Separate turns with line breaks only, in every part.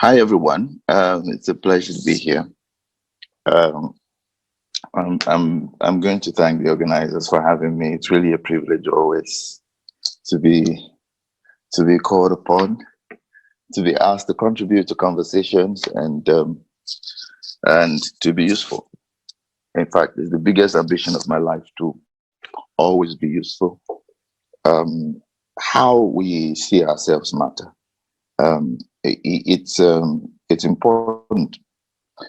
Hi everyone. It's a pleasure to be here. Um, I'm going to thank the organizers for having me. It's really a privilege always to be to be called upon, to be asked to contribute to conversations and to be useful. In fact, it's the biggest ambition of my life to always be useful. Um, how we see ourselves matter. It's important.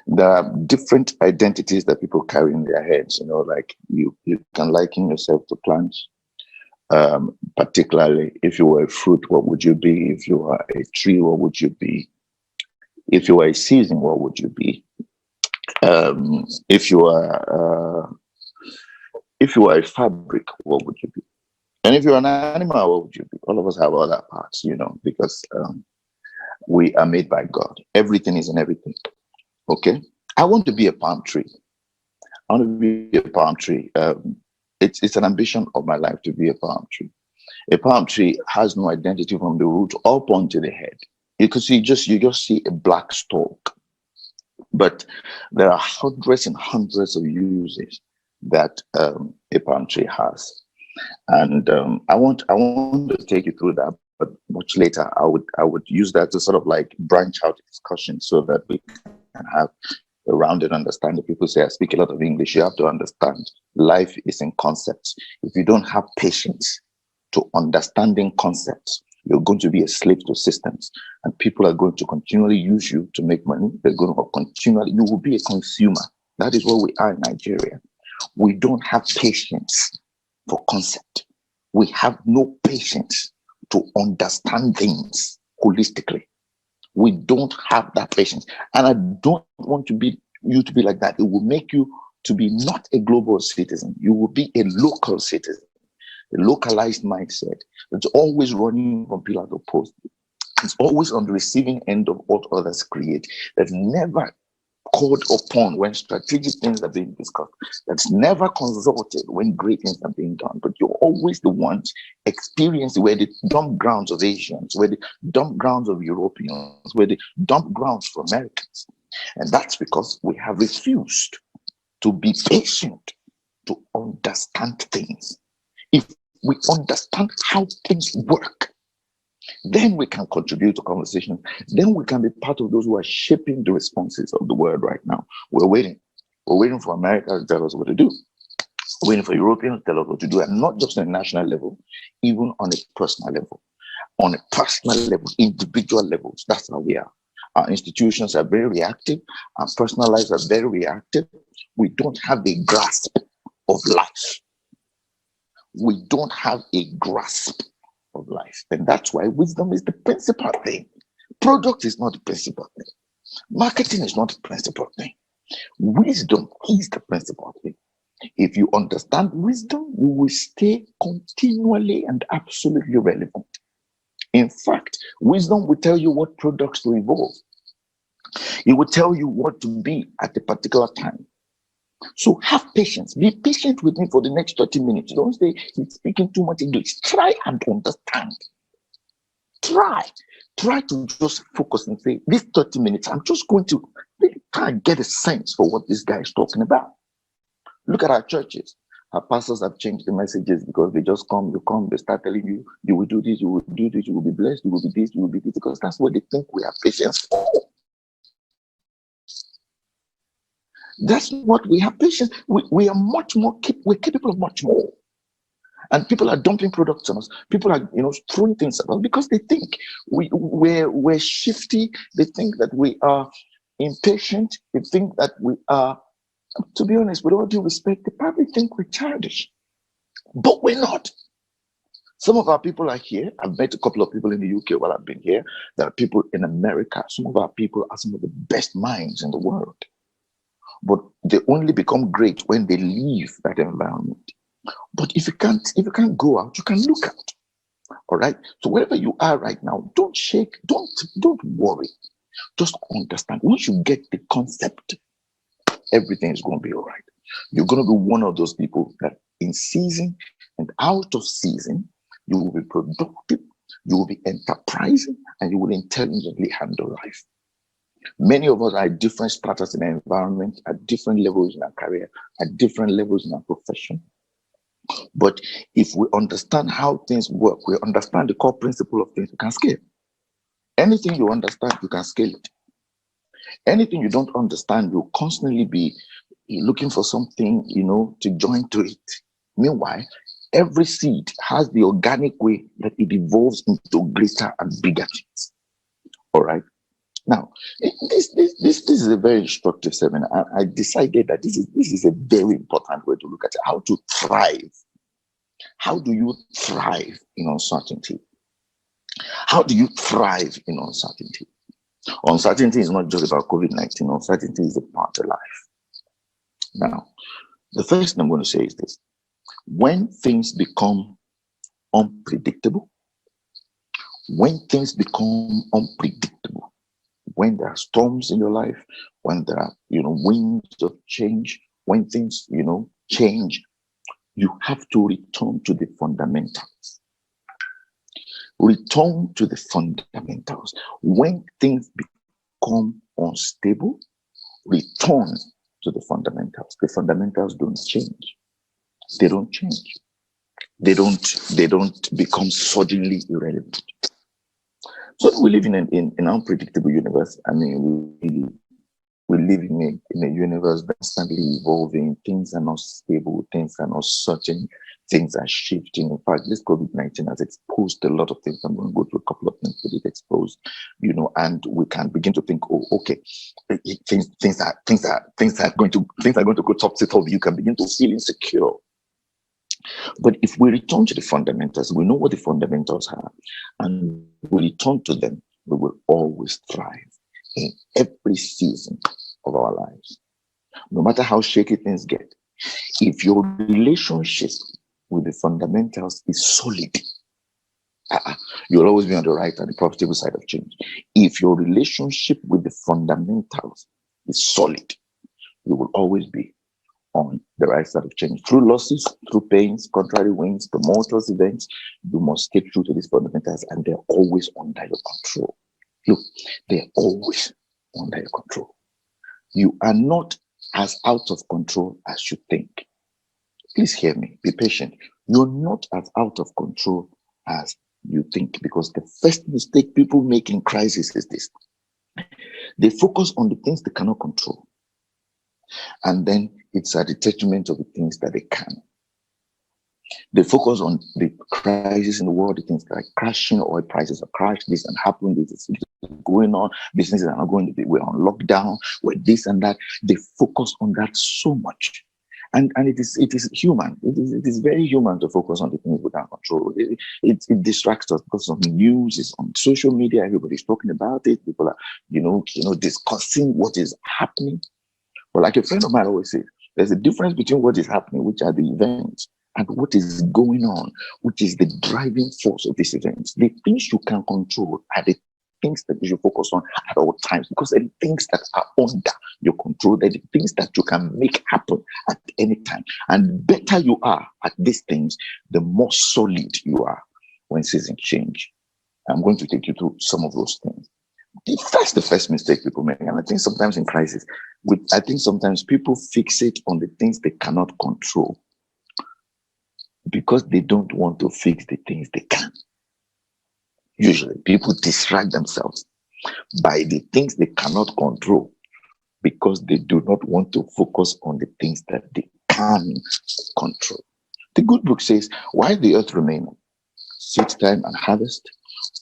There are different identities that people carry in their heads. Like you can liken yourself to plants. Particularly, if you were a fruit, what would you be? If you were a tree, what would you be? If you were a season, what would you be? If you were if you were a fabric, what would you be? And if you're an animal, what would you be? All of us have all that parts, because we are made by God. Everything is in everything. Okay. I want to be a palm tree. I want to be a palm tree. It's an ambition of my life to be a palm tree. A palm tree has no identity from the root up onto the head. You just see a black stalk, but there are hundreds and hundreds of uses that a palm tree has, and I want to take you through that. But much later, I would use that to sort of like branch out the discussion so that we can have a rounded understanding. People say I speak a lot of English. You have to understand life is in concepts. If you don't have patience to understanding concepts, you're going to be a slave to systems, and people are going to continually use you to make money. They're going to continually, you will be a consumer. That is what we are in Nigeria. We don't have patience for concept. We have no patience to understand things holistically. We don't have that patience. And I don't want to be you to be like that. It will make you to be not a global citizen. You will be a local citizen, a localized mindset that's always running from pillar to post. It's always on the receiving end of what others create. That's never called upon when strategic things are being discussed. That's never consulted when great things are being done. But you're always the ones experiencing where the dump grounds of Asians, where the dump grounds of Europeans, where the dump grounds for Americans. And that's because we have refused to be patient to understand things. If we understand how things work, then we can contribute to conversation. Then we can be part of those who are shaping the responses of the world right now. We're waiting. We're waiting for America to tell us what to do. We're waiting for Europeans to tell us what to do, and not just on a national level, even on a personal level. On a personal level, individual levels, that's how we are. Our institutions are very reactive. Our personal lives are very reactive. We don't have a grasp of life. We don't have a grasp of life. And that's why wisdom is the principal thing. Product is not the principal thing. Marketing is not the principal thing. Wisdom is the principal thing. If you understand wisdom, you will stay continually and absolutely relevant. In fact, wisdom will tell you what products to evolve. It will tell you what to be at a particular time. So have patience. Be patient with me for the next 30 minutes. Don't say he's speaking too much English. Try and understand. Try. Try to just focus and say, this 30 minutes, I'm just going to really try and get a sense for what this guy is talking about. Look at our churches. Our pastors have changed the messages because they just come, they start telling you, you will do this, you will do this, you will be blessed, you will be this, you will be this, because that's what they think we have patience for. That's what we have patience. We are much more, we're capable of much more. And people are dumping products on us. People are, throwing things at us because they think we're shifty. They think that we are impatient. They think that we are, to be honest, with all due respect, they probably think we're childish. But we're not. Some of our people are here. I've met a couple of people in the UK while I've been here. There are people in America. Some of our people are some of the best minds in the world. But they only become great when they leave that environment. But if you can't go out, you can look out. All right. So wherever you are right now, don't shake, don't worry. Just understand. Once you get the concept, everything is going to be all right. You're going to be one of those people that in season and out of season, you will be productive, you will be enterprising, and you will intelligently handle life. Many of us are at different status in our environment, at different levels in our career, at different levels in our profession. But if we understand how things work, we understand the core principle of things, we can scale. Anything you understand, you can scale it. Anything you don't understand, you'll constantly be looking for something, to join to it. Meanwhile, every seed has the organic way that it evolves into greater and bigger things. All right. Now, this is a very instructive seminar. I decided that this is a very important way to look at it. How to thrive. How do you thrive in uncertainty? How do you thrive in uncertainty? Uncertainty is not just about COVID-19. Uncertainty is a part of life. Now, the first thing I'm going to say is this. When things become unpredictable, when there are storms in your life, when there are, winds of change, when things, change, you have to return to the fundamentals. Return to the fundamentals. When things become unstable, return to the fundamentals. The fundamentals don't change. They don't change. They don't become suddenly irrelevant. So we live in an unpredictable universe. I mean, we live in a universe that's constantly evolving. Things are not stable. Things are not certain. Things are shifting. In fact, this COVID-19 has exposed a lot of things. I'm going to go through a couple of things that it exposed, and we can begin to think, oh, okay, things are going to go topsy-turvy. You can begin to feel insecure. But if we return to the fundamentals, we know what the fundamentals are, and we return to them, we will always thrive in every season of our lives. No matter how shaky things get, if your relationship with the fundamentals is solid, you'll always be on the right and the profitable side of change. If your relationship with the fundamentals is solid, you will always be on the right side of change. Through losses, through pains, contrary winds, tumultuous events, you must stay true to these fundamentals, and they're always under your control. Look, they're always under your control. You are not as out of control as you think. Please hear me, be patient. You're not as out of control as you think, because the first mistake people make in crisis is this. They focus on the things they cannot control, and then it's at the detriment of the things that they can. They focus on the crisis in the world, the things like crashing oil prices, or crash this and happen, this is going on, businesses are not going to be, we're on lockdown, we're this and that. They focus on that so much. And it is human. It is very human to focus on the things we can't control. It distracts us because of the news, it's on social media, everybody's talking about it, people are, discussing what is happening. But like a friend of mine always says, there's a difference between what is happening, which are the events, and what is going on, which is the driving force of these events. The things you can control are the things that you should focus on at all times, because they're the things that are under your control. They're the things that you can make happen at any time. And the better you are at these things, the more solid you are when seasons change. I'm going to take you through some of those things. That's the first mistake people make. And I think sometimes in crisis, sometimes people fixate on the things they cannot control because they don't want to fix the things they can. Usually, people distract themselves by the things they cannot control because they do not want to focus on the things that they can control. The good book says, while the earth remaineth, seed time and harvest,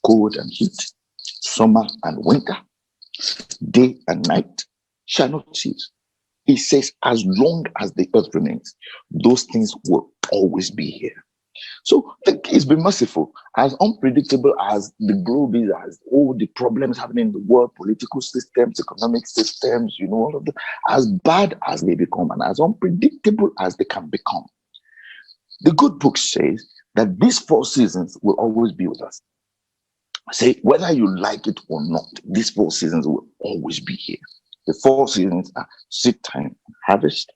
cold and heat, summer and winter, day and night shall not cease. He says, as long as the earth remains, those things will always be here. So it's been merciful. As unpredictable as the globe is, as all the problems happening in the world, political systems, economic systems, all of them, as bad as they become and as unpredictable as they can become, the good book says that these 4 seasons will always be with us. Say, whether you like it or not, these 4 seasons will always be here. The 4 seasons are seed time, harvest,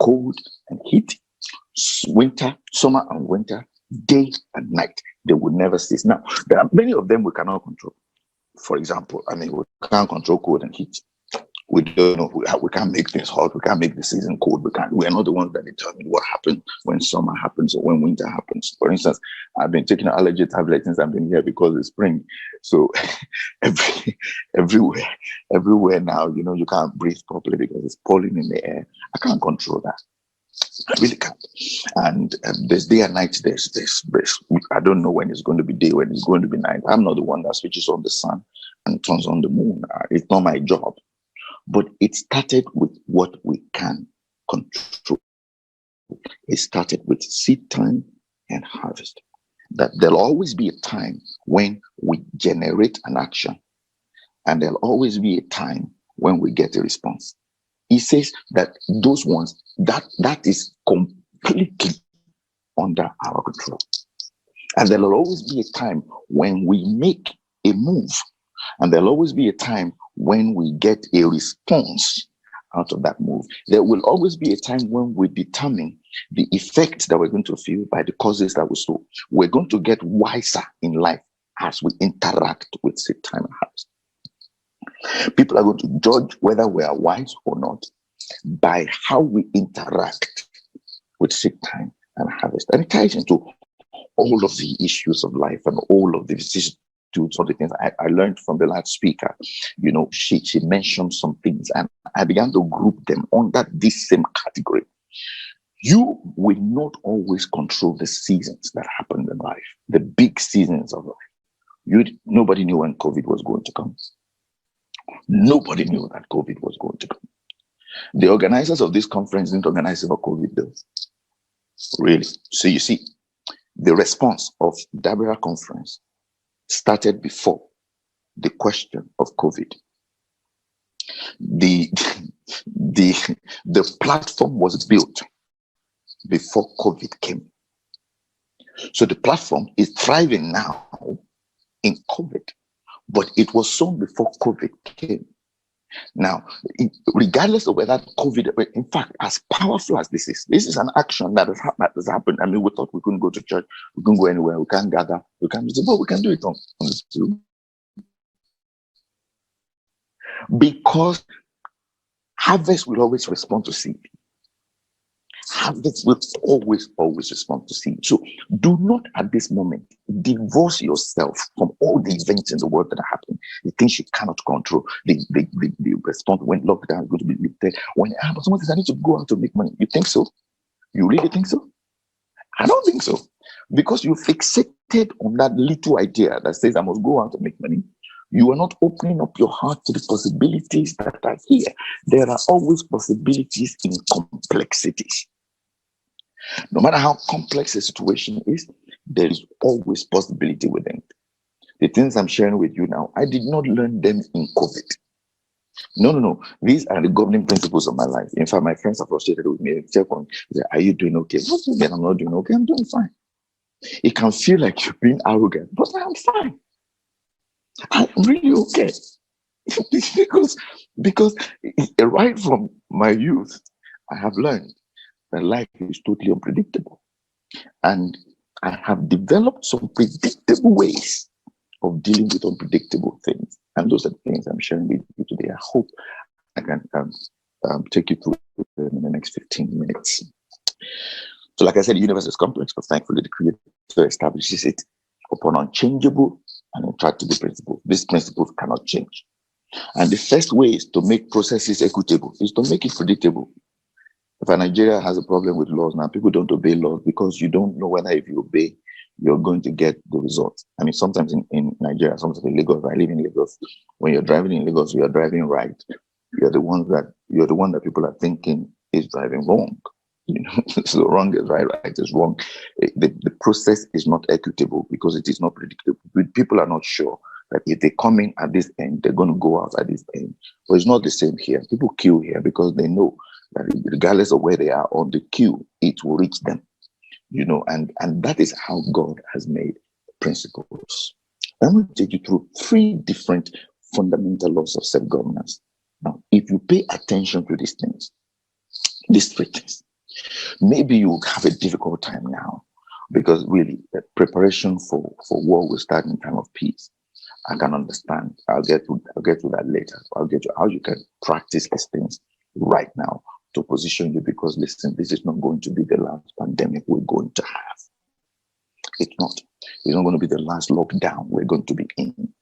cold and heat, winter, summer and winter, day and night. They will never cease. Now, there are many of them we cannot control. For example, I mean, we can't control cold and heat. We don't know. We can't make things hot. We can't make the season cold. We're not the ones that determine what happens when summer happens or when winter happens. For instance, I've been taking allergy tablets since I've been here because it's spring. So every, everywhere, everywhere now, you can't breathe properly because it's pollen in the air. I can't control that. I really can't. And there's day and night. There's. I don't know when it's going to be day, when it's going to be night. I'm not the one that switches on the sun and turns on the moon. It's not my job. But it started with what we can control. It started with seed time and harvest. That there'll always be a time when we generate an action, and there'll always be a time when we get a response. He says that those ones, that is completely under our control. And there'll always be a time when we make a move, and there'll always be a time when we get a response out of that move. There will always be a time when we determine the effects that we're going to feel by the causes that we sow. We're going to get wiser in life as we interact with seed time and harvest. People are going to judge whether we are wise or not by how we interact with seed time and harvest. And it ties into all of the issues of life and all of the vicissitudes, all the things I learned from the last speaker. She mentioned some things, and I began to group them under this same category. You will not always control the seasons that happen in life, the big seasons of life. Nobody knew when COVID was going to come. Nobody knew that COVID was going to come. The organizers of this conference didn't organize it for COVID, though. Really. So you see, the response of Dabira conference started before the question of COVID. The platform was built before COVID came. So the platform is thriving now in COVID, but it was sown before COVID came. Now, regardless of whether COVID, in fact, as powerful as this is an action that has happened. I mean, we thought we couldn't go to church, we couldn't go anywhere, we can't gather, we can't do it, but we can do it on Zoom. Because harvest will always respond to seed. Harvest will always respond to seed. So do not at this moment divorce yourself from all the events in the world that are happening, the things you cannot control, the response when lockdown is going to be lifted. When it happens, someone says, I need to go out to make money. You think so? You really think so? I don't think so. Because you fixated on that little idea that says I must go out to make money. You are not opening up your heart to the possibilities that are here. There are always possibilities in complexities. No matter how complex a situation is, there is always possibility within it. The things I'm sharing with you now, I did not learn them in COVID. No. These are the governing principles of my life. In fact, my friends are frustrated with me. They check on, say, are you doing okay? Then I'm not doing okay. I'm doing fine. It can feel like you're being arrogant, but I'm fine. I'm really okay. because right from my youth, I have learned that life is totally unpredictable. And I have developed some predictable ways of dealing with unpredictable things. And those are the things I'm sharing with you today. I hope I can take you through in the next 15 minutes. So like I said, the universe is complex, but thankfully the Creator establishes it upon unchangeable and intractable principles. These principles cannot change. And the first way is to make processes equitable, is to make it predictable. If Nigeria has a problem with laws now, people don't obey laws because you don't know whether if you obey, you're going to get the result. I mean, sometimes in Nigeria, sometimes in Lagos, I live in Lagos. When you're driving in Lagos, you are driving right. You're the one that people are thinking is driving wrong. So wrong is right, right is wrong. The process is not equitable because it is not predictable. People are not sure that if they come in at this end, they're going to go out at this end. But it's not the same here. People queue here because they know that regardless of where they are on the queue, it will reach them. And that is how God has made principles. I'm going to take you through 3 different fundamental laws of self-governance. Now, if you pay attention to these 3 things, maybe you have a difficult time now because really the preparation for war will start in time of peace. I can understand. I'll get to that later. I'll get to how you can practice these things right now to position you, because listen, this is not going to be the last pandemic we're going to have. It's not. It's not going to be the last lockdown we're going to be in.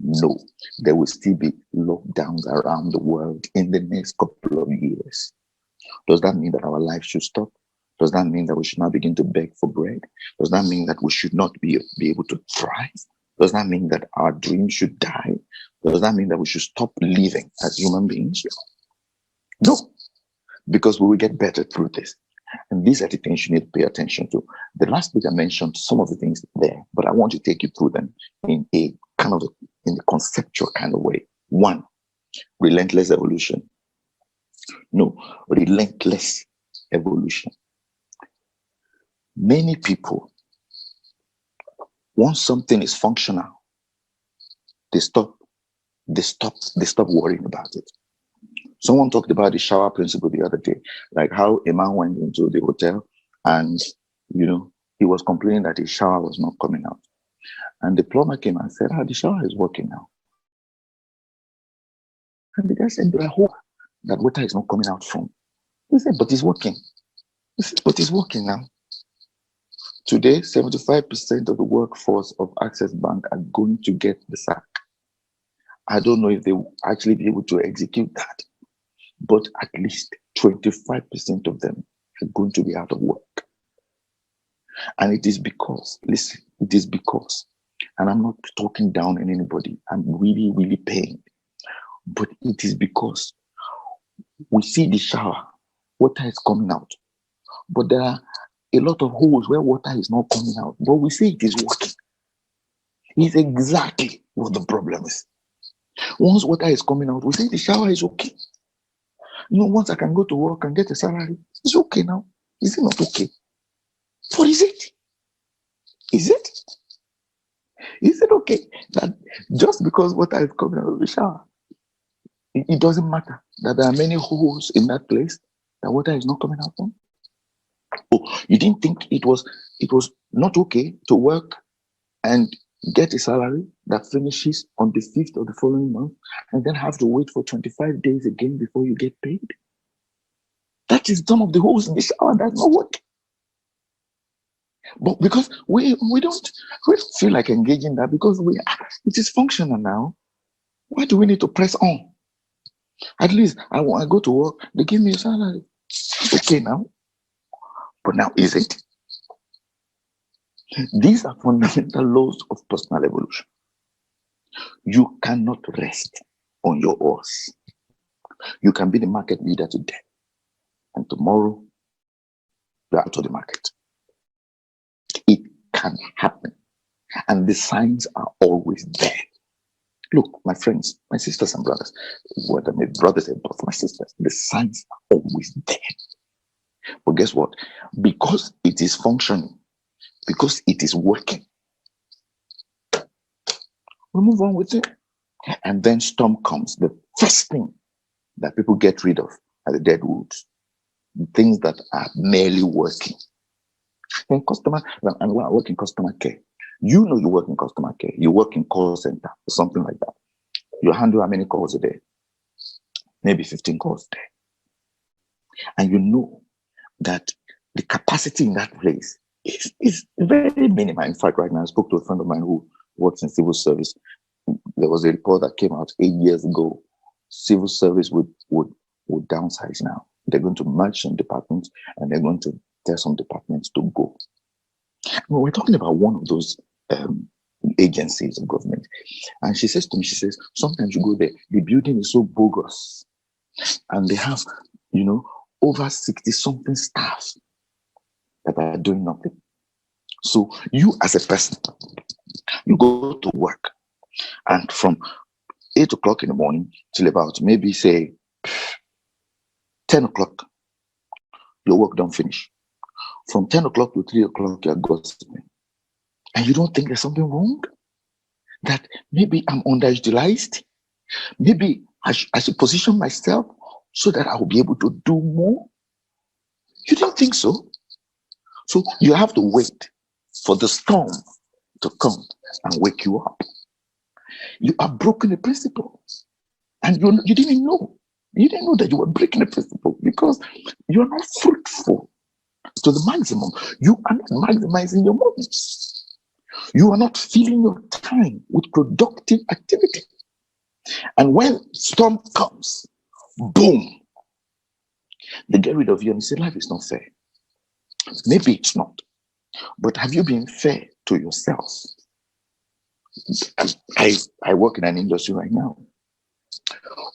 No, there will still be lockdowns around the world in the next couple of years. Does that mean that our life should stop? Does that mean that we should not begin to beg for bread? Does that mean that we should not be able to thrive? Does that mean that our dreams should die? Does that mean that we should stop living as human beings? No, because we will get better through this. And these are the things you need to pay attention to. The last week I mentioned some of the things there, but I want to take you through them in a conceptual kind of way. One, relentless evolution. No, relentless evolution. Many people, once something is functional, they stop worrying about it. Someone talked about the shower principle the other day, like how a man went into the hotel and, he was complaining that his shower was not coming out. And the plumber came and said, the shower is working now. And the guy said, I hope that water is not coming out from. He said, but it's working. He said, but it's working now. Today, 75% of the workforce of Access Bank are going to get the sack. I don't know if they will actually be able to execute that, but at least 25% of them are going to be out of work. And it is because, listen, and I'm not talking down on anybody, I'm really, really pained, but it is because we see the shower, water is coming out, but there are a lot of holes where water is not coming out, but we say it is working. It's exactly what the problem is. Once water is coming out, we say the shower is okay. Once I can go to work and get a salary, it's okay now. Is it not okay? What is it? Is it? Is it okay that just because water is coming out of the shower, it doesn't matter that there are many holes in that place that water is not coming out from? Oh, you didn't think it was not okay to work and get a salary that finishes on the 5th of the following month and then have to wait for 25 days again before you get paid? That is some of the holes in the shower that's not working. But because we don't feel like engaging that, because it is functional now. Why do we need to press on? At least I go to work, they give me a salary. Okay now. But now, is it? These are fundamental laws of personal evolution. You cannot rest on your oars. You can be the market leader today, and tomorrow you're out of the market. It can happen. And the signs are always there. Look, my friends, my sisters and brothers, whether my brothers and my sisters, the signs are always there. But guess what? Because it is functioning, because it is working, we move on with it. And then storm comes. The first thing that people get rid of are the dead woods, things that are merely working. And when I work in customer care, you work in customer care, you work in call center or something like that. You handle how many calls a day? Maybe 15 calls a day. And you know that the capacity in that place is very minimal. In fact, right now I spoke to a friend of mine who works in civil service. There was a report that came out 8 years ago. Civil service would downsize now. They're going to merge some departments and they're going to tell some departments to go. Well, we're talking about one of those agencies of government. And she says to me, sometimes you go there, the building is so bogus. And they have, over 60-something staff that are doing nothing. So you as a person, you go to work, and from 8 o'clock in the morning till about maybe say 10 o'clock, your work don't finish. From 10 o'clock to 3 o'clock, you're gossiping. And you don't think there's something wrong? That maybe I'm underutilized? Maybe I should position myself so that I will be able to do more? You don't think so? So you have to wait for the storm to come and wake you up. You are broken the principle. And you didn't know. You didn't know that you were breaking the principle because you are not fruitful to the maximum. You are not maximizing your moments. You are not filling your time with productive activity. And when storm comes, boom, they get rid of you and say, life is not fair. Maybe it's not. But have you been fair to yourself? I work in an industry right now.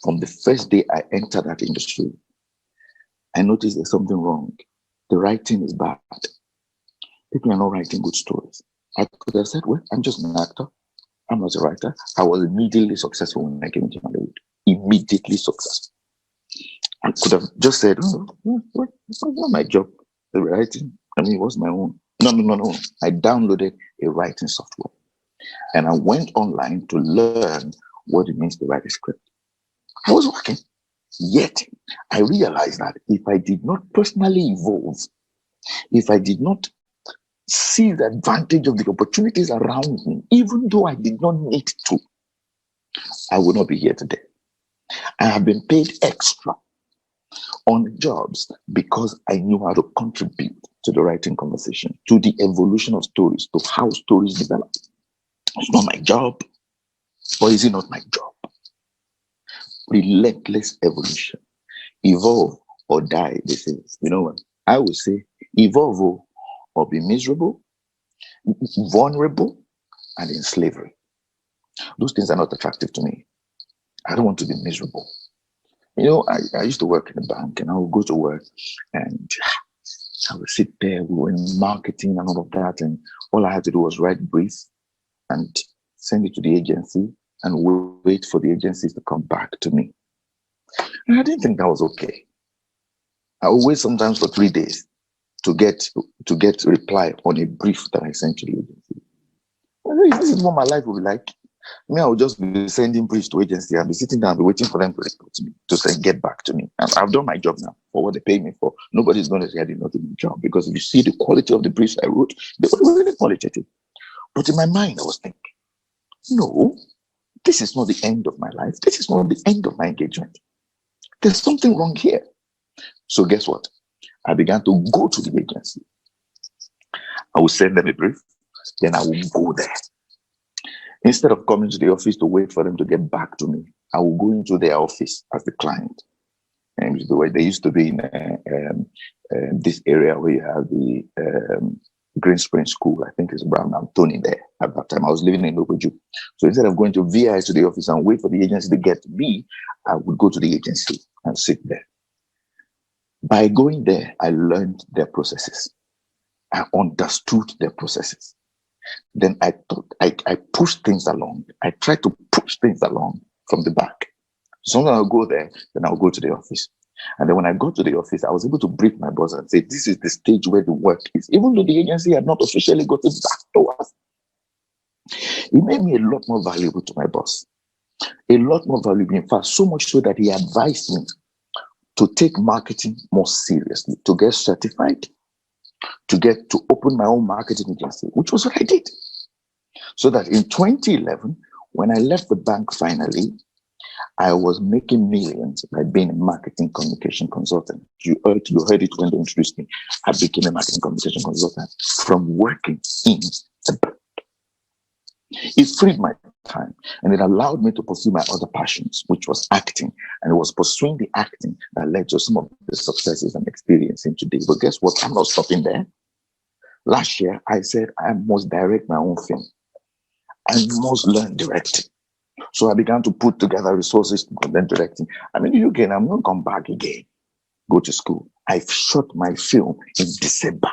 From the first day I entered that industry, I noticed there's something wrong. The writing is bad. People are not writing good stories. I could have said, well, I'm just an actor. I'm not a writer. I was immediately successful when I came into Hollywood. Immediately successful. I could have just said, oh, it's not my job. The writing, I mean, it was my own. No. I downloaded a writing software and I went online to learn what it means to write a script. I was working. Yet, I realized that if I did not personally evolve, if I did not see the advantage of the opportunities around me, even though I did not need to, I would not be here today. I have been paid extra on jobs because I knew how to contribute to the writing conversation, to the evolution of stories, to how stories develop. It's not my job, or is it not my job? Relentless evolution. Evolve or die, they say. You know what? I would say evolve or be miserable, vulnerable, and in slavery. Those things are not attractive to me. I don't want to be miserable. You know, I used to work in a bank and I would go to work and I would sit there, we were in marketing and all of that. And all I had to do was write briefs and send it to the agency and wait for the agencies to come back to me. And I didn't think that was okay. I would wait sometimes for 3 days to get reply on a brief that I sent to the agency. This is what my life will be like. I will just be sending briefs to agency. I'll be sitting down, I'll be waiting for them to report to me, to say, get back to me. And I've done my job now for what they pay me for. Nobody's going to say I did not do my job because if you see the quality of the briefs I wrote, they were really qualitative. But in my mind, I was thinking, no, this is not the end of my life. This is not the end of my engagement. There's something wrong here. So guess what? I began to go to the agency. I will send them a brief, then I will go there. Instead of coming to the office to wait for them to get back to me, I will go into their office as the client. And the way they used to be in this area where you have the Green Spring School, I think it's Brown Anthony there at that time. I was living in Lokoju. So instead of going to VI to the office and wait for the agency to get to me, I would go to the agency and sit there. By going there, I learned their processes. I understood their processes. Then I thought I pushed things along. I tried to push things along from the back. Sometimes I'll go there, then I'll go to the office. And then when I got to the office, I was able to brief my boss and say, this is the stage where the work is. Even though the agency had not officially gotten back to us, it made me a lot more valuable to my boss. A lot more valuable, in fact, so much so that he advised me to take marketing more seriously, to get certified, to open my own marketing agency, which was what I did. So that in 2011, when I left the bank finally, I was making millions by being a marketing communication consultant. You heard it when they introduced me. I became a marketing communication consultant from working in the bank. It freed my time and it allowed me to pursue my other passions, which was acting. And it was pursuing the acting that led to some of the successes I'm experiencing today. But guess what? I'm not stopping there. Last year, I said I must direct my own film. I must learn directing. So I began to put together resources to learn directing. I'm in the UK, I'm going to come back again, go to school. I've shot my film in December.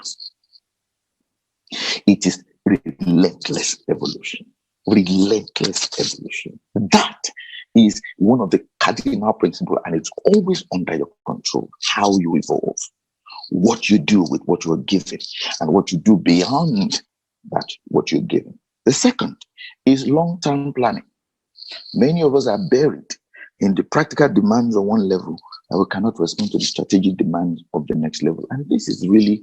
It is relentless evolution. Relentless evolution. That is one of the cardinal principles, and it's always under your control, how you evolve, what you do with what you're given, and what you do beyond that, what you're given. The second is long-term planning. Many of us are buried in the practical demands on one level, and we cannot respond to the strategic demands of the next level. And this is really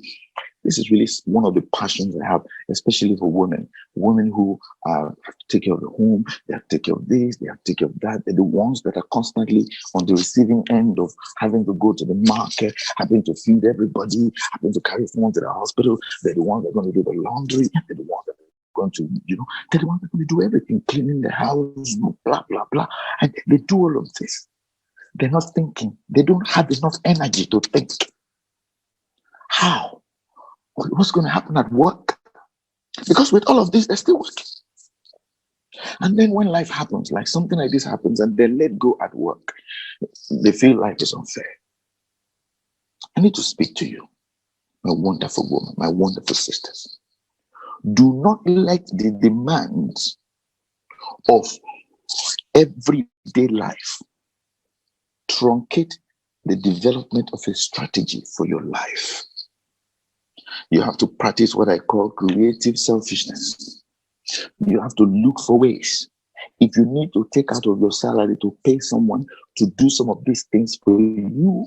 This is really one of the passions I have, especially for women. Women who have to take care of the home, they have to take care of this, they have to take care of that. They're the ones that are constantly on the receiving end of having to go to the market, having to feed everybody, having to carry someone to the hospital. They're the ones that are going to do the laundry. They're the ones that are going to, they're the ones that are going to do everything, cleaning the house, blah, blah, blah. And they do all of this. They're not thinking. They don't have enough energy to think. How? What's going to happen at work? Because with all of this, they're still working. And then when life happens, like something like this happens, and they let go at work, they feel life is unfair. I need to speak to you, my wonderful woman, my wonderful sisters. Do not let the demands of everyday life truncate the development of a strategy for your life. You have to practice what I call creative selfishness. You have to look for ways. If you need to take out of your salary to pay someone to do some of these things for you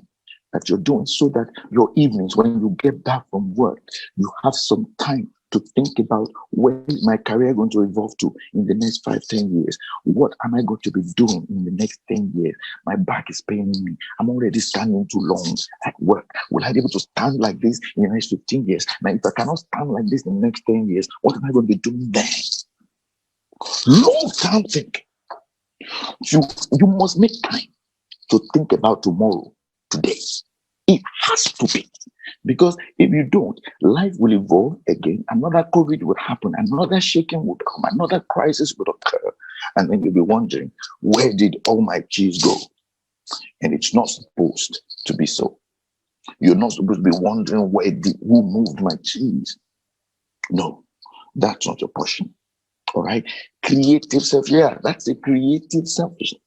that you're doing, so that your evenings, when you get back from work, you have some time to think about where is my career going to evolve to in the next 5-10 years. What am I going to be doing in the next 10 years? My back is paining me. I'm already standing too long at work. Will I be able to stand like this in the next 15 years? Now, if I cannot stand like this in the next 10 years, what am I going to be doing then? Long-term thinking. You must make time to think about tomorrow, today. It has to be. Because if you don't, life will evolve again. Another COVID would happen. Another shaking would come. Another crisis would occur. And then you'll be wondering, where did all my cheese go? And it's not supposed to be so. You're not supposed to be wondering who moved my cheese. No, that's not your portion. All right. Creative self. Yeah, that's a creative selfishness.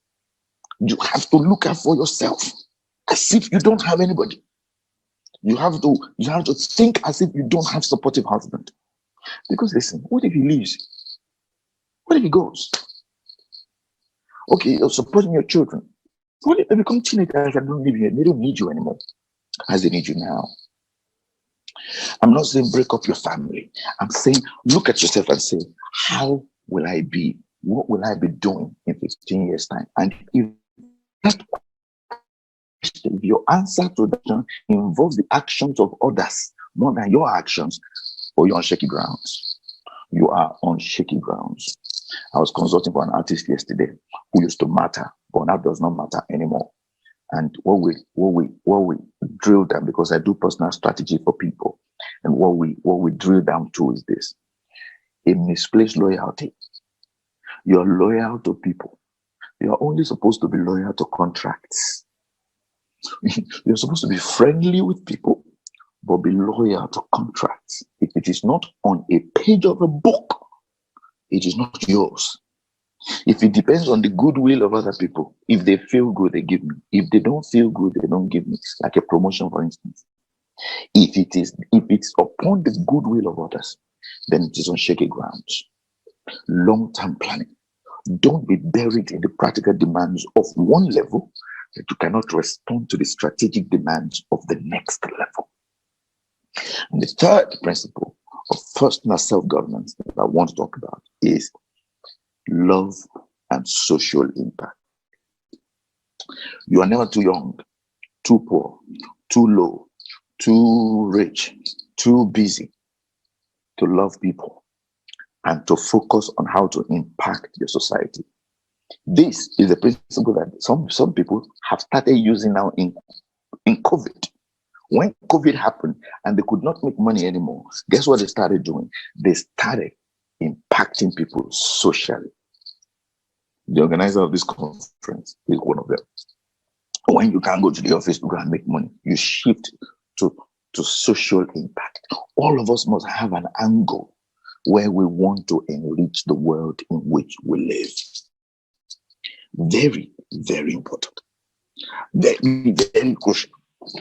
You have to look out for yourself as if you don't have anybody. You have to think as if you don't have supportive husband. Because listen, what if he leaves? What if he goes? Okay, you're supporting your children. What if they become teenagers and don't live here? They don't need you anymore as they need you now. I'm not saying break up your family. I'm saying look at yourself and say, how will I be? What will I be doing in 15 years' time? And if that question, your answer to that involves the actions of others more than your actions, or you're on shaky grounds. You are on shaky grounds. I was consulting for an artist yesterday who used to matter, but now does not matter anymore. And what we drill down, because I do personal strategy for people, and what we drill down to is this: a misplaced loyalty. You're loyal to people. You're only supposed to be loyal to contracts. You're supposed to be friendly with people, but be loyal to contracts. If it is not on a page of a book, it is not yours. If it depends on the goodwill of other people, if they feel good, they give me. If they don't feel good, they don't give me. Like a promotion, for instance. If it's upon the goodwill of others, then it is on shaky grounds. Long-term planning. Don't be buried in the practical demands of one level that you cannot respond to the strategic demands of the next level. And the third principle of personal self-governance that I want to talk about is love and social impact. You are never too young, too poor, too low, too rich, too busy to love people and to focus on how to impact your society. This is a principle that some people have started using now in COVID. When COVID happened and they could not make money anymore, guess what they started doing? They started impacting people socially. The organizer of this conference is one of them. When you can't go to the office to go and make money, you shift to social impact. All of us must have an angle where we want to enrich the world in which we live. Very, very important. Very, very crucial.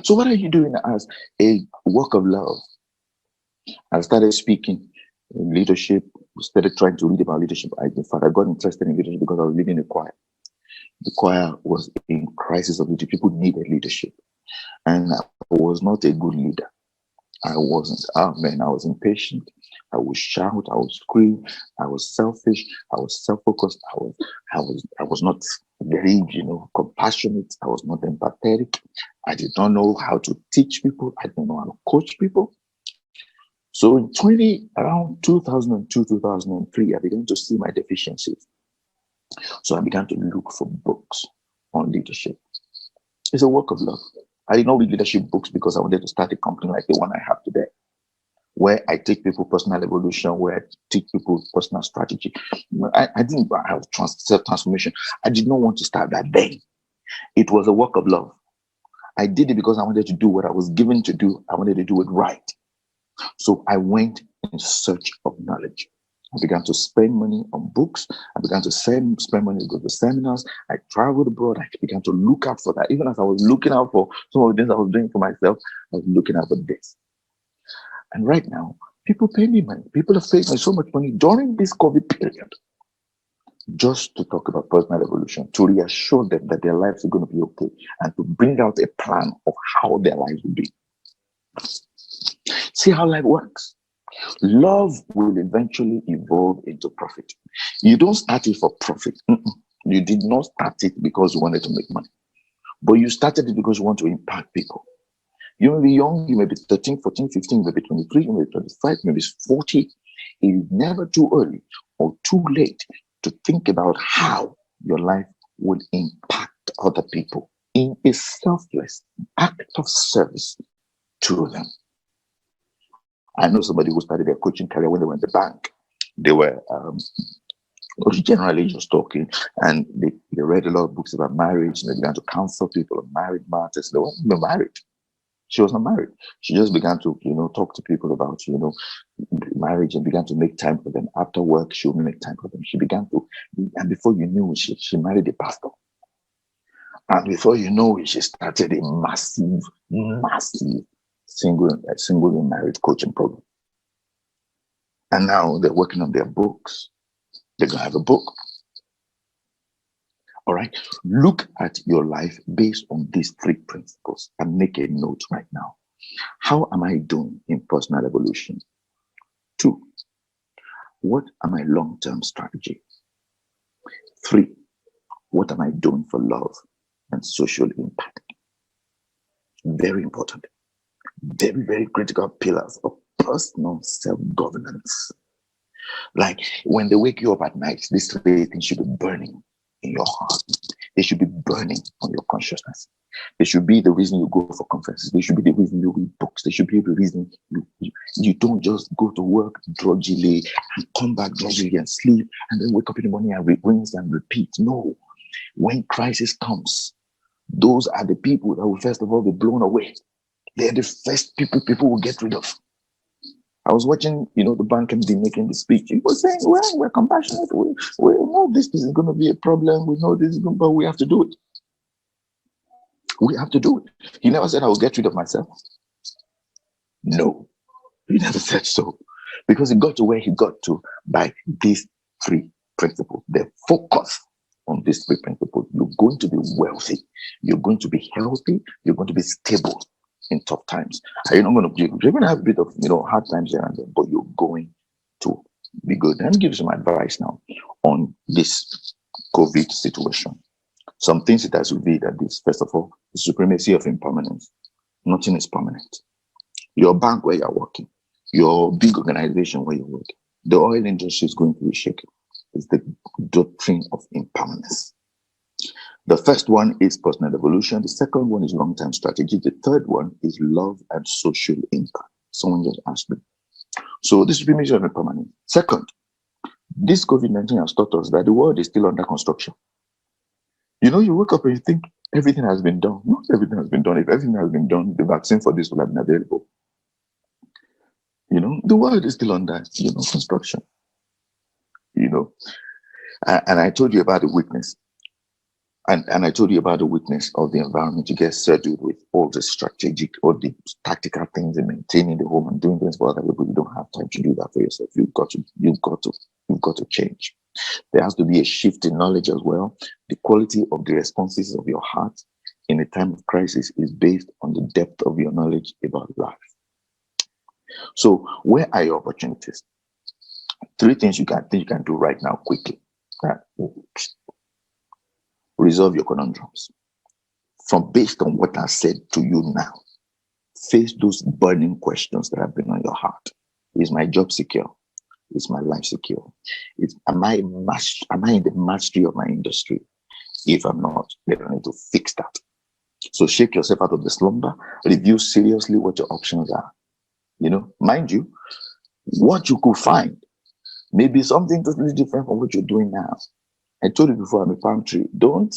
So what are you doing as a work of love? I started speaking in leadership, started trying to read about leadership. In fact, I got interested in leadership because I was leading a choir. The choir was in crisis of leadership. People needed leadership. And I was not a good leader. I wasn't. Oh man, I was impatient. I would shout. I would scream. I was selfish. I was self-focused. I was not very, compassionate. I was not empathetic. I did not know how to teach people. I didn't know how to coach people. So in around 2002, 2003, I began to see my deficiencies. So I began to look for books on leadership. It's a work of love. I did not read leadership books because I wanted to start a company like the one I have today, where I take people personal evolution, where I teach people personal strategy. I didn't have self-transformation. I did not want to start that day. It was a work of love. I did it because I wanted to do what I was given to do. I wanted to do it right. So I went in search of knowledge. I began to spend money on books. I began to spend money to go to seminars. I traveled abroad. I began to look out for that. Even as I was looking out for some of the things I was doing for myself, I was looking out for this. And right now, people pay me money. People have paid me so much money during this COVID period just to talk about personal evolution, to reassure them that their lives are going to be okay, and to bring out a plan of how their lives will be. See how life works. Love will eventually evolve into profit. You don't start it for profit. You did not start it because you wanted to make money, but you started it because you want to impact people. You may be young, you may be 13, 14, 15, you may be 23, you may be 25, you may be 40. It is never too early or too late to think about how your life will impact other people in a selfless act of service to them. I know somebody who started their coaching career when they were in the bank. They were generally just talking, and they read a lot of books about marriage, and they began to counsel people on married matters. They weren't even married. She was not married. She just began to, talk to people about, marriage, and began to make time for them. After work, she would make time for them. She began to, and before you knew it, she married a pastor. And before you know it, she started a massive single and married coaching program. And now they're working on their books. They're going to have a book. All right. Look at your life based on these three principles and make a note right now. How am I doing in personal evolution? 2, what are my long-term strategy? 3, what am I doing for love and social impact? Very important. Very, very critical pillars of personal self-governance. Like when they wake you up at night, these 3 things should be burning in your heart. They should be burning on your consciousness. They should be the reason you go for conferences. They should be the reason you read books. They should be the reason you don't just go to work drudgily and come back drudgily and sleep and then wake up in the morning and rinse and repeat. No. When crisis comes, those are the people that will first of all be blown away. They're the first people will get rid of. I was watching, the bank MD making the speech. He was saying, well, we're compassionate. We know this is going to be a problem. We know this is going, but we have to do it. We have to do it. He never said I will get rid of myself. No, he never said so. Because he got to where he got to by these 3 principles. The focus on these 3 principles. You're going to be wealthy. You're going to be healthy. You're going to be stable in tough times. You're going to have a bit of hard times here and there, but you're going to be good. Let me give you some advice now on this COVID situation. Some things it has revealed at this. First of all, the supremacy of impermanence. Nothing is permanent. Your bank where you're working, your big organization where you work, the oil industry is going to be shaken. It's the doctrine of impermanence. The first one is personal evolution. The second one is long-term strategy. The third one is love and social impact. Someone just asked me. So this is of impermanence. Second, this COVID-19 has taught us that the world is still under construction. You wake up and you think everything has been done. Not everything has been done. If everything has been done, the vaccine for this will have been available. The world is still under, construction. And I told you about the weakness. And I told you about the weakness of the environment. You get settled with all the strategic or the tactical things and maintaining the home and doing things for other people. You don't have time to do that for yourself. You've got to change. There has to be a shift in knowledge as well. The quality of the responses of your heart in a time of crisis is based on the depth of your knowledge about life. So where are your opportunities? Three things you can do right now quickly. That resolve your conundrums. From based on what I said to you now, face those burning questions that have been on your heart. Is my job secure? Is my life secure? Am I in the mastery of my industry? If I'm not, then I need to fix that. So shake yourself out of the slumber, review seriously what your options are. Mind you, what you could find may be something totally different from what you're doing now. I told you before, I'm a palm tree. Don't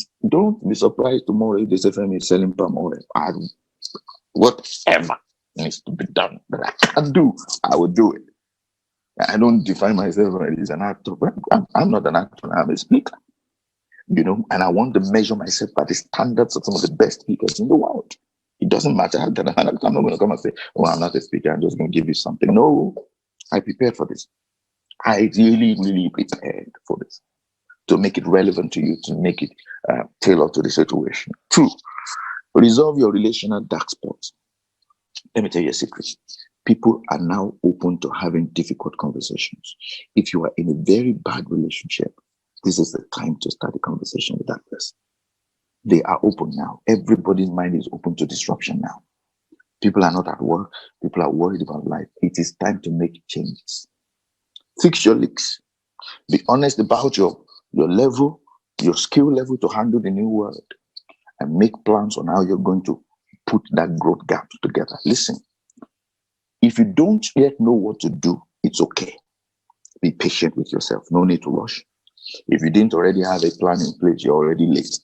be surprised tomorrow if they say Femi is selling palm oil. Whatever needs to be done that I can do, I will do it. I don't define myself as an actor, but I'm not an actor. I'm a speaker. And I want to measure myself by the standards of some of the best speakers in the world. It doesn't matter. I'm not going to come and say, "Oh, I'm not a speaker. I'm just going to give you something." No, I prepared for this. I really, really prepared for this to make it relevant to you, to make it tailored to the situation. Two, resolve your relational dark spots. Let me tell you a secret. People are now open to having difficult conversations. If you are in a very bad relationship, this is the time to start a conversation with that person. They are open now. Everybody's mind is open to disruption now. People are not at work. People are worried about life. It is time to make changes. Fix your leaks. Be honest about your level, your skill level to handle the new world, and make plans on how you're going to put that growth gap together. Listen, if you don't yet know what to do, it's okay. Be patient with yourself. No need to rush. If you didn't already have a plan in place, you're already late.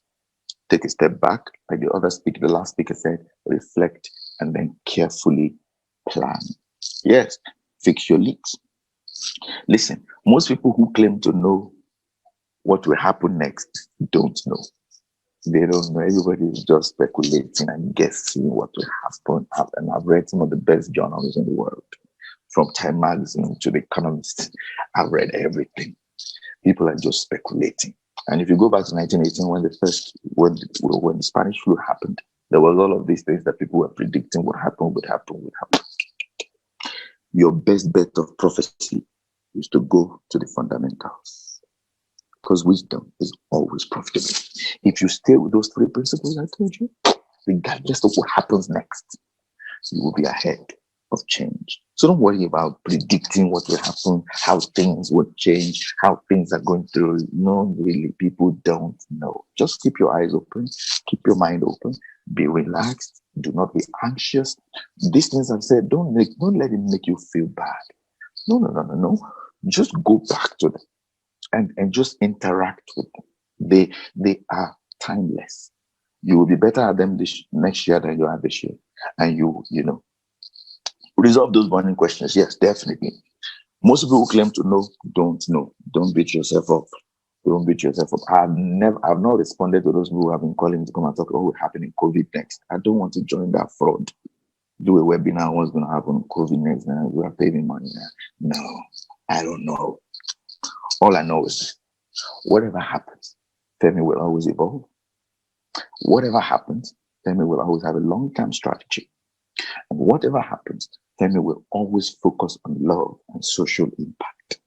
Take a step back, like the last speaker said, reflect, and then carefully plan. Yes, fix your leaks. Listen, most people who claim to know what will happen next don't know. They don't know. Everybody is just speculating and guessing what will happen. And I've read some of the best journals in the world, from Time Magazine to The Economist. I've read everything. People are just speculating. And if you go back to 1918, when the Spanish flu happened, there was all of these things that people were predicting would happen. Your best bet of prophecy is to go to the fundamentals, because wisdom is always profitable. If you stay with those three principles I told you, regardless of what happens next, you will be ahead of change. So don't worry about predicting what will happen, how things will change, how things are going through. No, really, people don't know. Just keep your eyes open, keep your mind open, be relaxed, do not be anxious. These things I've said, don't let it make you feel bad. No. Just go back to them and just interact with them. They are timeless. You will be better at them this next year than you are this year. And you resolve those burning questions. Yes, definitely. Most people who claim to know don't know. Don't beat yourself up. Don't beat yourself up. I've not responded to those people who have been calling me to come and talk about what will happen in COVID next. I don't want to join that fraud. Do a webinar, what's going to happen in COVID next. Now we are paying money now. No, I don't know. All I know is whatever happens, Femi will always evolve. Whatever happens, Femi will always have a long-term strategy. And whatever happens, Femi will always focus on love and social impact.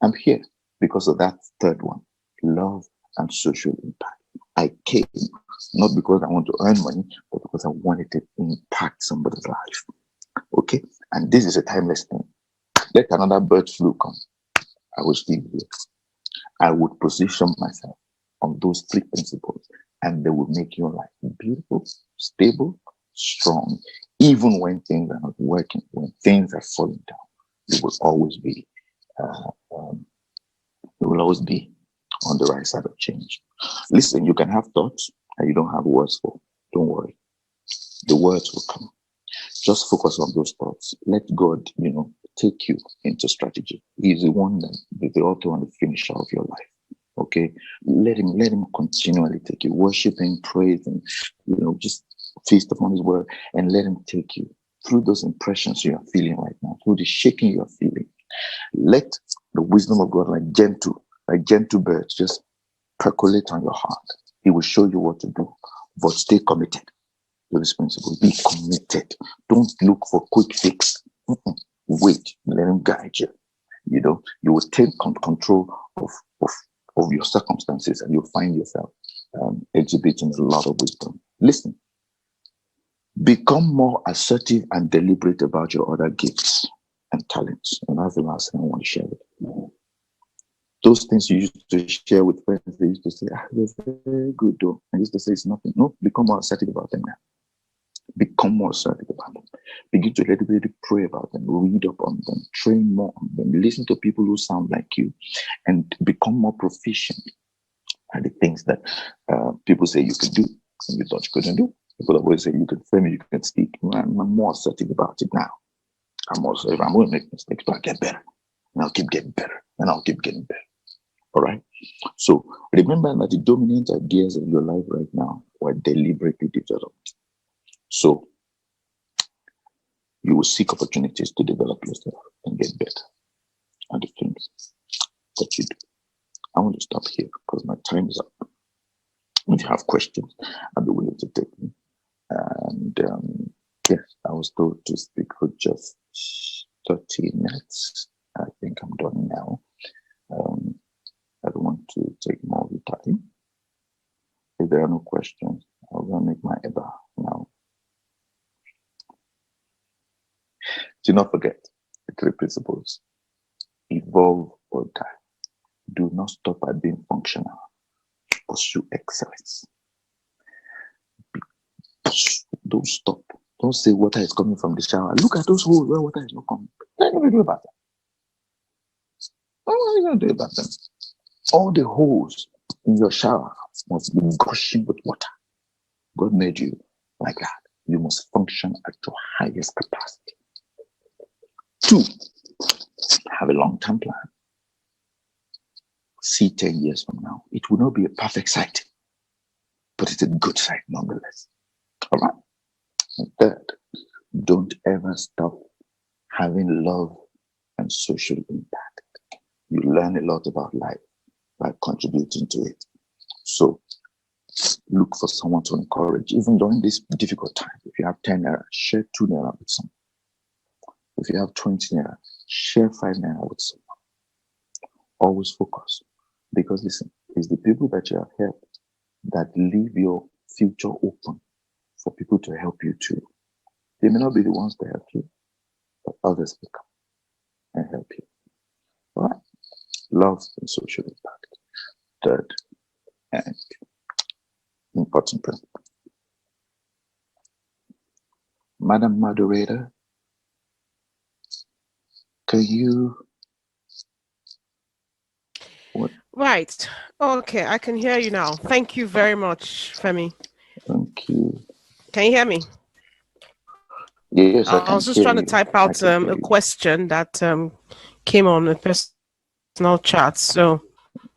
I'm here because of that third one, love and social impact. I came not because I want to earn money, but because I wanted to impact somebody's life. Okay? And this is a timeless thing. Let another bird flu come. I will still be here. I would position myself on those three principles, and they will make your life beautiful, stable, strong. Even when things are not working, when things are falling down, you will always be on the right side of change. Listen, you can have thoughts that you don't have words for. Don't worry. The words will come. Just focus on those thoughts. Let God, take you into strategy. He's the one that is the author and the finisher of your life. Okay? Let him continually take you. Worship and praise and, just feast upon his word, and let him take you through those impressions you are feeling right now, through the shaking you are feeling. Let the wisdom of God, like gentle birds, just percolate on your heart. He will show you what to do, but stay committed to this principle. Be committed. Don't look for quick fix. Wait, let him guide you. You will take control of, of your circumstances, and you'll find yourself exhibiting a lot of wisdom. Listen, become more assertive and deliberate about your other gifts and talents. And that's the last thing I want to share with you. Those things you used to share with friends, they used to say, they're very good though. I used to say it's nothing. No, become more assertive about them now. Become more assertive about them. Begin to little bit pray about them, read up on them, train more on them, listen to people who sound like you, and become more proficient at the things that people say you can do and you thought you couldn't do. People always say you can frame it, you can speak. I'm more assertive about it now. I'm also, if I'm going to make mistakes, but I'll get better. And I'll keep getting better. And I'll keep getting better. All right? So remember that the dominant ideas of your life right now were deliberately developed. So you will seek opportunities to develop yourself and get better at the things that you do. I want to stop here because my time is up. If you have questions, I'll be willing to take them. And yes, I was told to speak for just 30 minutes. I think I'm done now. I don't want to take more of your time. If there are no questions, I'm going to make my EBA now. Do not forget the 3 principles. Evolve or die. Do not stop at being functional. Pursue excellence. Don't stop. Don't say water is coming from the shower. Look at those holes where water is not coming. What are you going to do about them? What are you going to do about them? All the holes in your shower must be gushing with water. God made you like that. You must function at your highest capacity. 2, have a long-term plan. See 10 years from now. It will not be a perfect site, but it's a good site nonetheless. All right? And 3rd, don't ever stop having love and social impact. You learn a lot about life by contributing to it. So look for someone to encourage, even during this difficult time. If you have 10 naira, share 2 naira with someone. If you have 20 naira, share 5 naira with someone. Always focus. Because listen, it's the people that you have helped that leave your future open for people to help you too. They may not be the ones to help you, but others will come and help you. All right? Love and social impact. 3rd and important principle. Madam Moderator, can you... What?
Right. Okay, I can hear you now. Thank you very much, Femi.
Thank you.
Can you hear me?
Yes, I
I was
can
just
hear
trying to
you.
type
I
out
can hear
a
you.
question that came on a personal chat. So,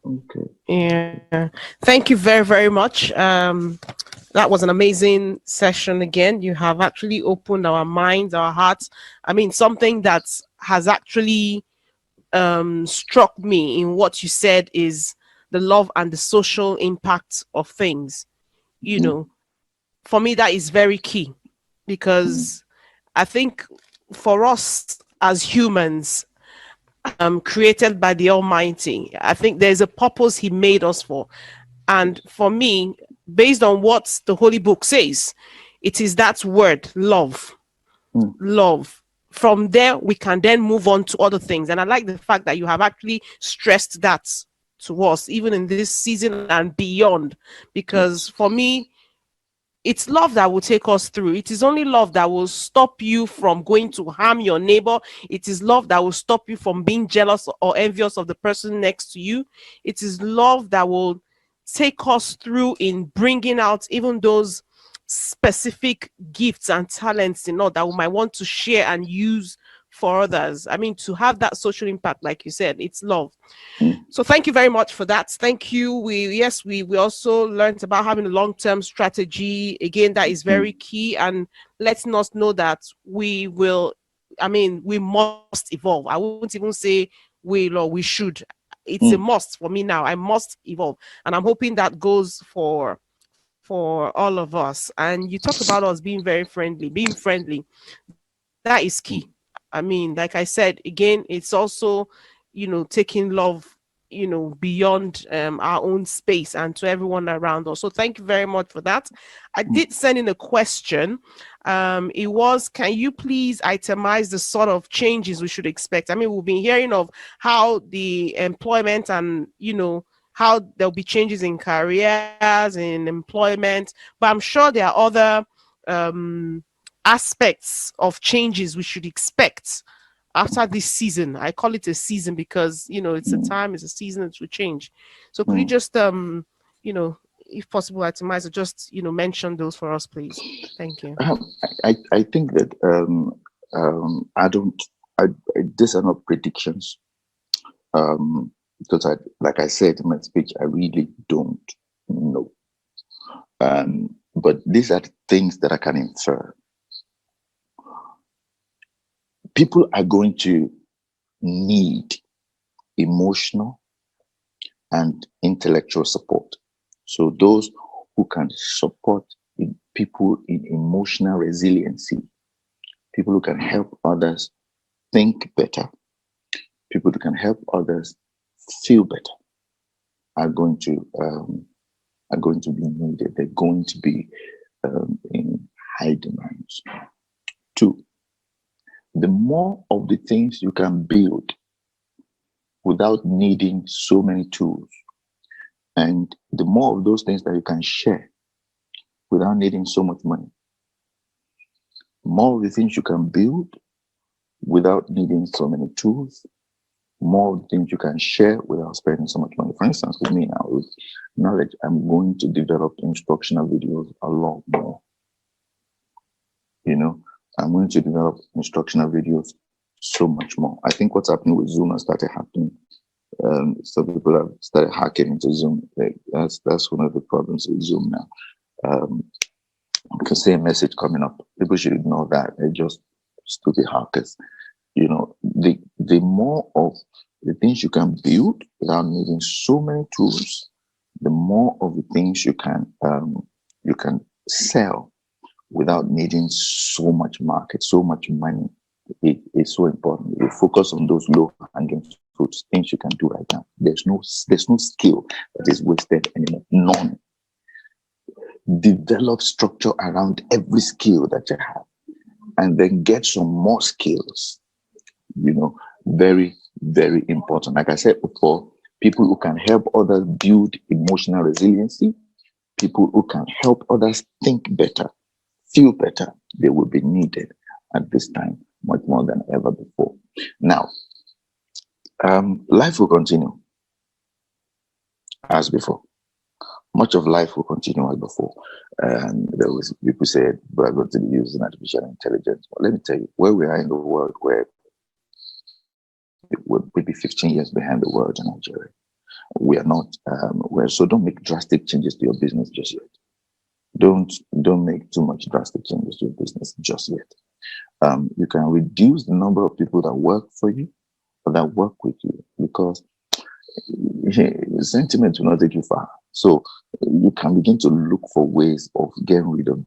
Okay.
yeah. Thank you very, very much. That was an amazing session again. You have actually opened our minds, our hearts. I mean, something that has actually struck me in what you said is the love and the social impact of things. You
Mm,
know, for me, that is very key
mm,
because I think for us as humans, created by the Almighty, I think there's a purpose He made us for. And
yes.
for me, based on what the Holy Book says, it is that word, love.
Mm,
Love. From there, we can then move on to other things. And I like the fact that you have actually stressed that to us, even in this season and beyond. Because
yes.
for me, it's love that will take us through. It is only love that will stop you from going to harm your neighbor. It is love that will stop you from being jealous or envious of the person next to you. It is love that will take us through in bringing out even those specific gifts and talents that we might want to share and use for others. I mean, to have that social impact, like you said, it's love.
Mm,
So thank you very much for that. Thank you. We also learned about having a long-term strategy. Again, that is
mm,
very key, and letting us know that we will, I mean, we must evolve. I won't even say will or we should. It's a
mm,
must for me now. I must evolve. And I'm hoping that goes for all of us. And you talked about us being very friendly, being friendly. That is key.
mm,
I mean, like I said, again, it's also, taking love, beyond our own space and to everyone around us. So thank you very much for that. I did send in a question. It was, can you please itemize the sort of changes we should expect? I mean, we've been hearing of how the employment and, how there'll be changes in careers, in employment, but I'm sure there are other aspects of changes we should expect after this season. I call it a season because it's a
Mm,
time, it's a season to change. So could you
mm.
just if possible, itemize or just mention those for us, please? Thank you.
I think that I don't. These are not predictions. Because like I said in my speech, I really don't know. But these are things that I can infer. People are going to need emotional and intellectual support. So those who can support people in emotional resiliency, people who can help others think better, people who can help others feel better, are going to um, are going to be needed. They're going to be in high demand. Two, the more of the things you can build without needing so many tools, and the more of those things that you can share without needing so much money, more of the things you can build without needing so many tools, more of the things you can share without spending so much money. For instance, with me now, with knowledge, I'm going to develop instructional videos a lot more. I'm going to develop instructional videos so much more. I think what's happening with Zoom has started happening. Some people have started hacking into Zoom. Like, that's one of the problems with Zoom now. You can see a message coming up. People should ignore that. They're just stupid hackers. The more of the things you can build without needing so many tools, the more of the things you can sell without needing so much market, so much money. It is so important. You focus on those low hanging fruits, things you can do right now. There's no skill that is wasted anymore. None. Develop structure around every skill that you have, and then get some more skills. Very, very important. Like I said before, people who can help others build emotional resiliency, people who can help others think better, feel better, they will be needed at this time much more than ever before. Now, life will continue as before. Much of life will continue as before. And there was people said we're going to be using artificial intelligence. But let me tell you, where we are in the world, where we're maybe 15 years behind the world in Nigeria. We are not. So don't make drastic changes to your business just yet. Don't make too much drastic changes to your business just yet. You can reduce the number of people that work for you or that work with you, because sentiment will not take you far. So you can begin to look for ways of getting rid of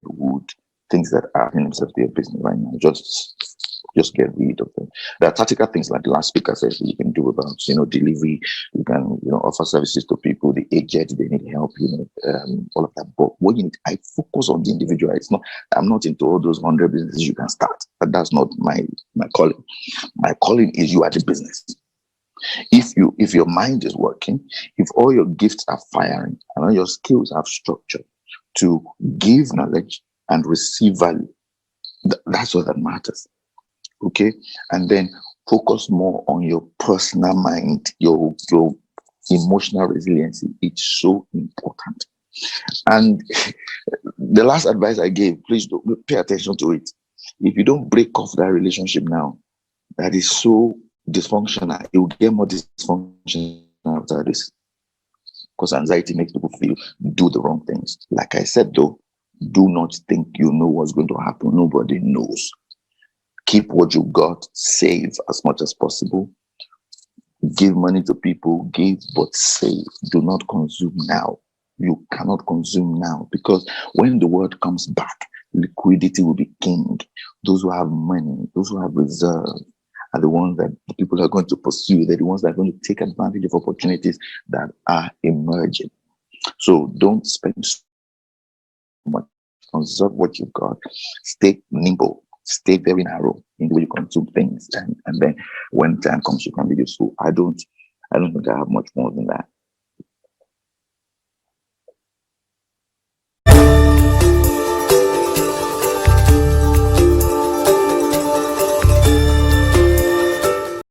wood, things that are in themselves to your business right now. Just get rid of them. There are tactical things like the last speaker said you can do about, delivery. You can, offer services to people, the aged, they need help, all of that. But what you need, I focus on the individual. I'm not into all those 100 businesses you can start. But that's not my calling. My calling is you are the business. If your mind is working, if all your gifts are firing, and all your skills have structure to give knowledge and receive value, that's what that matters. Okay, and then focus more on your personal mind, your emotional resiliency. It's so important. And the last advice I gave, please don't pay attention to it. If you don't break off that relationship now, that is so dysfunctional, it will get more dysfunctional after this. Because anxiety makes people do the wrong things. Like I said, though, do not think you know what's going to happen. Nobody knows. Keep what you got, save as much as possible. Give money to people, give but save. Do not consume now. You cannot consume now, because when the world comes back, liquidity will be king. those who have money, those who have reserve, are the ones that the people are going to pursue. They're the ones that are going to take advantage of opportunities that are emerging. So don't spend so much. Conserve what you've got. Stay nimble. Stay very narrow in the way you consume things, and then when time comes, you can be useful. I don't think I have much more than that.